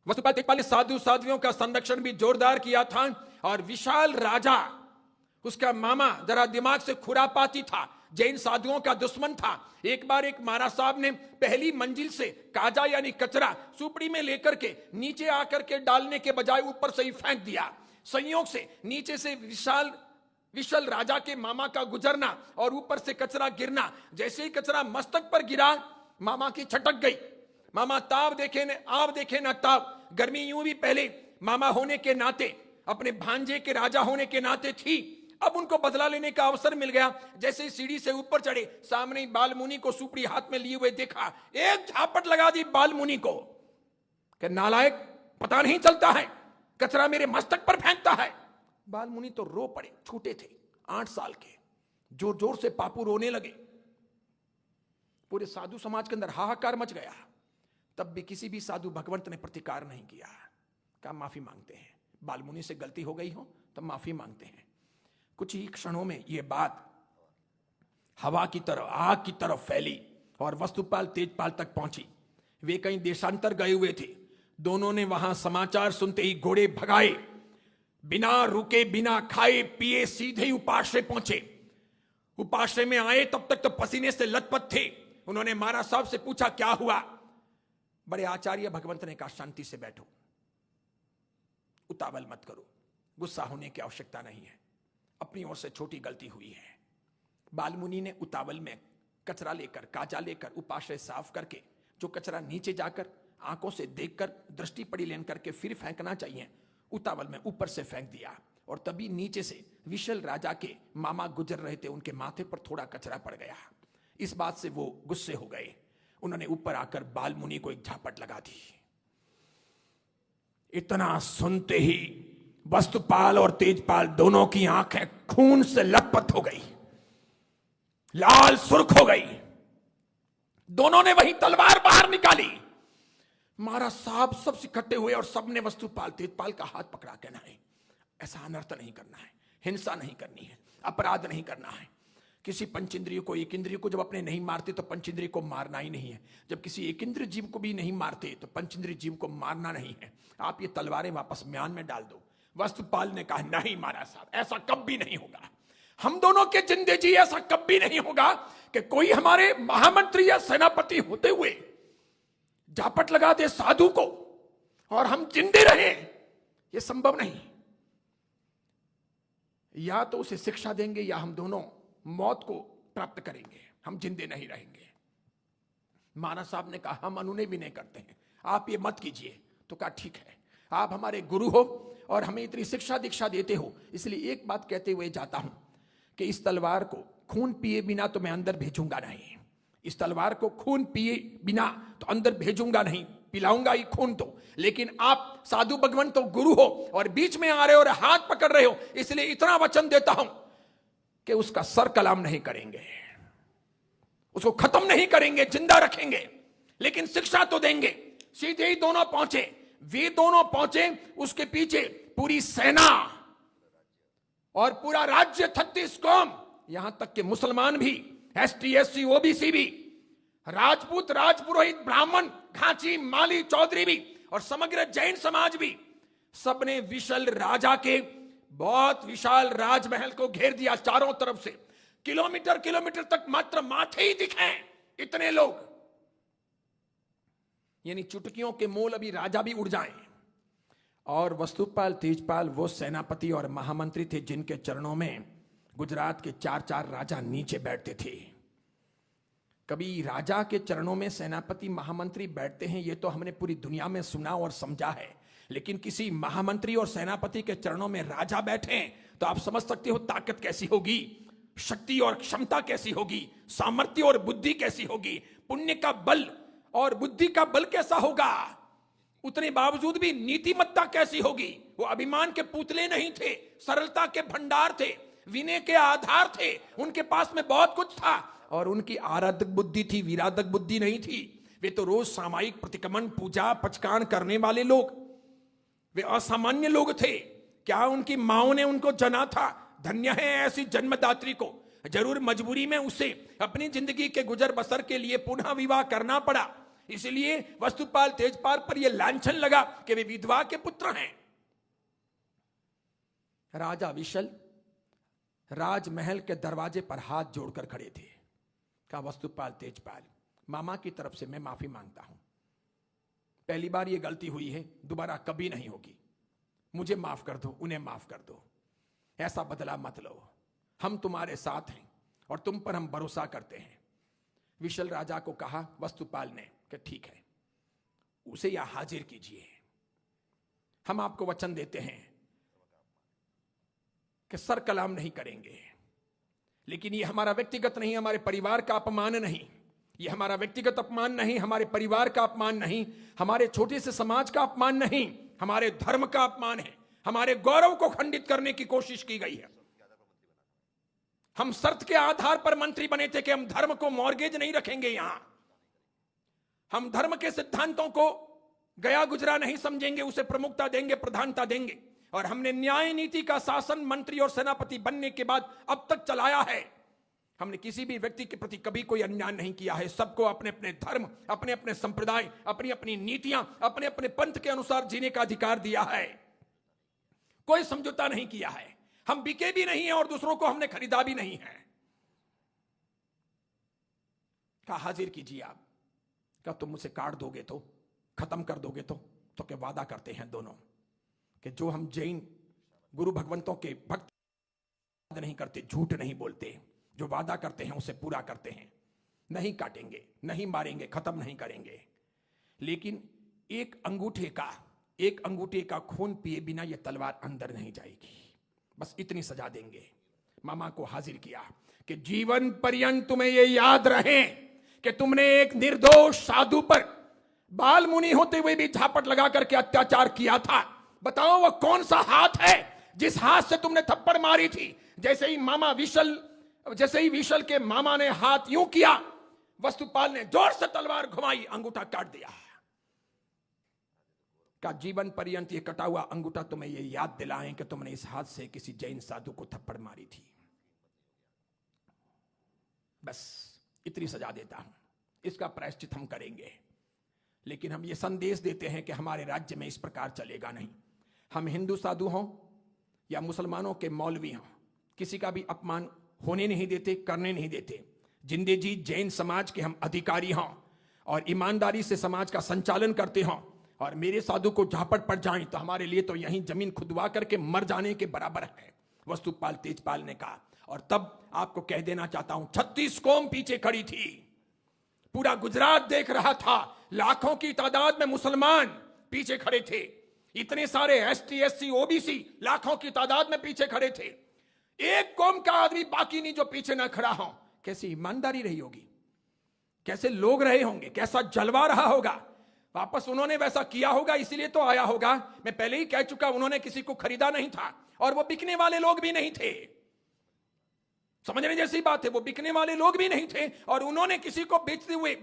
वसुपाल तेजपाल ने साधु साध्वियों का संरक्षण भी जोरदार किया था। और विशाल राजा, उसका मामा जरा दिमाग से खुरापाती था, जैन साधुओं का दुश्मन था। एक बार एक महाराज साहब ने पहली मंजिल से काजा यानी कचरा सुपड़ी में लेकर के नीचे आकर के डालने के बजाय ऊपर से ही फेंक दिया। संयोग से नीचे से विशाल राजा के मामा का गुजरना और ऊपर से कचरा गिरना, जैसे ही कचरा मस्तक पर गिरा मामा की छटक गई। मामा ताव देखे ना ताव। गर्मी यूं भी पहले मामा होने के नाते, अपने भांजे के राजा होने के नाते थी, अब उनको बदला लेने का अवसर मिल गया। जैसे सीढ़ी से ऊपर चढ़े, सामने बालमुनि को सुपड़ी हाथ में लिए हुए देखा, एक झापट लगा दी बालमुनि को कि नालायक, पता नहीं चलता है, कचरा मेरे मस्तक पर फेंकता है। बालमुनि तो रो पड़े, छूटे थे 8 साल के, जोर जोर से पापू रोने लगे। पूरे साधु समाज के अंदर हाहाकार मच गया। तब भी किसी भी साधु भगवंत ने प्रतिकार नहीं किया। कहा माफी मांगते हैं, बालमुनि से गलती हो गई हो तो माफी मांगते हैं। कुछ ही क्षणों में यह बात हवा की तरह, आग की तरफ फैली और वस्तुपाल तेजपाल तक पहुंची। वे कहीं देशांतर गए हुए थे। दोनों ने वहां समाचार सुनते ही घोड़े भगाए, बिना रुके बिना खाए पिए सीधे ही उपाश्रय पहुंचे। उपाश्रय में आए तब तक तो पसीने से लथपथ थे। उन्होंने महाराज साहब से पूछा क्या हुआ। बड़े आचार्य भगवंत ने कहा शांति से बैठो, उतावल मत करो, गुस्सा होने की आवश्यकता नहीं है, अपनी ओर से छोटी गलती हुई है। बालमुनि ने उतावल में कचरा लेकर, काजा लेकर उपाश्रय साफ करके, जो कचरा नीचे जाकर आंखों से देखकर दृष्टि पड़ी लेन करके फिर फेंकना चाहिए, उतावल में ऊपर से फेंक दिया। और तभी नीचे से विशाल राजा के मामा गुजर रहे थे, उनके माथे पर थोड़ा कचरा पड़ गया। इस बात से वो गुस्से हो गए। उन्होंने ऊपर आकर बालमुनि को एक झापट लगा दी। इतना सुनते ही वस्तुपाल और तेजपाल दोनों की आंखें खून से लथपथ हो गई, लाल सुर्ख हो गई। दोनों ने वही तलवार बाहर निकाली। महाराज साहब सब इकट्ठे हुए और सबने वस्तुपाल तेजपाल का हाथ पकड़ा के, नहीं, ऐसा अनर्थ नहीं करना है, हिंसा नहीं करनी है, अपराध नहीं करना है। किसी पंचेंद्रिय को, एक इंद्रिय को जब अपने नहीं मारते तो पंचेंद्रिय को मारना ही नहीं है। जब किसी एक इंद्रिय जीव को भी नहीं मारते तो पंचेंद्रिय जीव को मारना नहीं है। आप ये तलवारें वापस म्यान में डाल दो। वस्तुपाल ने कहा नहीं महाराज साहब, ऐसा कभी नहीं होगा। हम दोनों के जिंदे जी ऐसा कभी नहीं होगा कि कोई हमारे महामंत्री या सेनापति होते हुए झापट लगा दे साधु को और हम जिंदे रहे। ये संभव नहीं। या तो उसे शिक्षा देंगे या हम दोनों मौत को प्राप्त करेंगे, हम जिंदे नहीं रहेंगे। महाराज साहब ने कहा हम अनुनय भी नहीं करते हैं, आप ये मत कीजिए। तो कहा ठीक है, आप हमारे गुरु हो और हमें इतनी शिक्षा दीक्षा देते हो, इसलिए एक बात कहते हुए जाता हूं कि इस तलवार को खून पिए बिना तो मैं अंदर भेजूंगा नहीं। इस तलवार को खून पिए बिना तो अंदर भेजूंगा नहीं, पिलाऊंगा ही खून तो। लेकिन आप साधु भगवंत तो गुरु हो और बीच में आ रहे हो और हाथ पकड़ रहे हो, इसलिए इतना वचन देता हूं कि उसका सर कलाम नहीं करेंगे, उसको खत्म नहीं करेंगे, जिंदा रखेंगे, लेकिन शिक्षा तो देंगे। सीधे ही दोनों पहुंचे। वे दोनों पहुंचे, उसके पीछे पूरी सेना और पूरा राज्य, 36 कौम, यहां तक कि मुसलमान भी, ST SC OBC भी, राजपूत राजपुरोहित ब्राह्मण घांची माली चौधरी भी और समग्र जैन समाज भी, सबने विशाल राजा के बहुत विशाल राजमहल को घेर दिया चारों तरफ से। किलोमीटर किलोमीटर तक मात्र माथे ही दिखे, इतने लोग, यानी चुटकियों के मोल अभी राजा भी उड़ जाएं। और वस्तुपाल तेजपाल वो सेनापति और महामंत्री थे जिनके चरणों में गुजरात के 4 राजा नीचे बैठते थे। कभी राजा के चरणों में सेनापति महामंत्री बैठते हैं, ये तो हमने पूरी दुनिया में सुना और समझा है, लेकिन किसी महामंत्री और सेनापति के चरणों में राजा बैठे तो आप समझ सकते हो ताकत कैसी होगी, शक्ति और क्षमता कैसी होगी, सामर्थ्य और बुद्धि कैसी होगी, पुण्य का बल और बुद्धि का बल कैसा होगा। उतने बावजूद भी नीतिमत्ता कैसी होगी। वो अभिमान के पुतले नहीं थे, सरलता के भंडार थे, विनय के आधार थे, उनके पास में बहुत कुछ था और उनकी आराधक बुद्धि थी, विराधक बुद्धि नहीं थी। वे तो रोज सामायिक प्रतिक्रमण, पूजा पचकान करने वाले लोग, वे असामान्य लोग थे। क्या उनकी माओ ने उनको जना था? धन्य है ऐसी जन्मदात्री को। जरूर मजबूरी में उसे अपनी जिंदगी के गुजर बसर के लिए पुनः विवाह करना पड़ा, इसलिए वस्तुपाल तेजपाल पर यह लांछन लगा कि वे विधवा के पुत्र हैं। राजा विशल राजमहल के दरवाजे पर हाथ जोड़कर खड़े थे। कहा, वस्तुपाल तेजपाल, मामा की तरफ से मैं माफी मांगता हूं। पहली बार यह गलती हुई है, दोबारा कभी नहीं होगी। मुझे माफ कर दो, उन्हें माफ कर दो। ऐसा बदला मत लो। हम तुम्हारे साथ हैं और तुम पर हम भरोसा करते हैं। विशल राजा को कहा वस्तुपाल ने कि ठीक है, उसे यहां हाजिर कीजिए। हम आपको वचन देते हैं कि सर कलाम नहीं करेंगे, लेकिन यह हमारा व्यक्तिगत नहीं, हमारे परिवार का अपमान नहीं। यह हमारा व्यक्तिगत अपमान नहीं, हमारे परिवार का अपमान नहीं, हमारे छोटे से समाज का अपमान नहीं, हमारे धर्म का अपमान है। हमारे गौरव को खंडित करने की कोशिश की गई है। हम शर्त के आधार पर मंत्री बने थे कि हम धर्म को मॉर्गेज नहीं रखेंगे। यहां हम धर्म के सिद्धांतों को गया गुजरा नहीं समझेंगे, उसे प्रमुखता देंगे, प्रधानता देंगे। और हमने न्याय नीति का शासन मंत्री और सेनापति बनने के बाद अब तक चलाया है। हमने किसी भी व्यक्ति के प्रति कभी कोई अन्याय नहीं किया है। सबको अपने अपने धर्म, अपने अपने संप्रदाय, अपनी अपनी नीतियां, अपने अपने पंथ के अनुसार जीने का अधिकार दिया है। कोई समझौता नहीं किया है। हम बिके भी नहीं है और दूसरों को हमने खरीदा भी नहीं है। कहा हाजिर कीजिए आप। क्या तुम मुझसे काट दोगे तो, खत्म कर दोगे तो क्या वादा करते हैं दोनों कि जो हम जैन गुरु भगवंतों के भक्त नहीं करते, झूठ नहीं बोलते, जो वादा करते हैं उसे पूरा करते हैं, नहीं काटेंगे, नहीं मारेंगे, खत्म नहीं करेंगे। लेकिन एक अंगूठे का खून पिए बिना यह तलवार अंदर नहीं जाएगी। बस इतनी सजा देंगे। मामा को हाजिर किया कि जीवन पर्यंत तुम्हें यह याद रहे कि तुमने एक निर्दोष साधु पर बाल मुनि होते हुए भी झापट लगा करके अत्याचार किया था। बताओ वह कौन सा हाथ है जिस हाथ से तुमने थप्पड़ मारी थी? जैसे ही विशल के मामा ने हाथ यूं किया, वस्तुपाल ने जोर से तलवार घुमाई, अंगूठा काट दिया। का जीवन पर्यंत ये कटा हुआ अंगूठा तुम्हें ये याद दिलाएं कि तुमने इस हाथ से किसी जैन साधु को थप्पड़ मारी थी। बस इतनी सजा देता हूं, इसका प्रायश्चित हम करेंगे। लेकिन हम ये संदेश देते हैं कि हमारे राज्य में इस प्रकार चलेगा नहीं। हम हिंदू साधु हों या मुसलमानों के मौलवी हों, किसी का भी अपमान होने नहीं देते, करने नहीं देते। जिंदे जी जैन समाज के हम अधिकारी हों और ईमानदारी से समाज का संचालन करते हों, और मेरे साधु को झापट पड़ जाए तो हमारे लिए तो यहीं जमीन खुदवा करके मर जाने के बराबर है, वस्तुपाल तेजपाल ने कहा। और तब आपको कह देना चाहता हूं, 36 कौम पीछे खड़ी थी, पूरा गुजरात देख रहा था, लाखों की तादाद में मुसलमान पीछे खड़े थे, इतने सारे एसटी एससी ओबीसी लाखों की तादाद में पीछे खड़े थे। एक कौम का आदमी बाकी नहीं जो पीछे ना खड़ा हो। कैसी ईमानदारी रही होगी, कैसे लोग रहे होंगे, कैसा जलवा रहा होगा। वापस उन्होंने वैसा किया होगा, इसीलिए तो आया होगा। मैं पहले ही कह चुका, उन्होंने किसी को खरीदा नहीं था और वो बिकने वाले लोग भी नहीं थे। समझने जैसी बात है, वो बिकने वाले लोग भी नहीं थे और उन्होंने किसी को बेचते हुए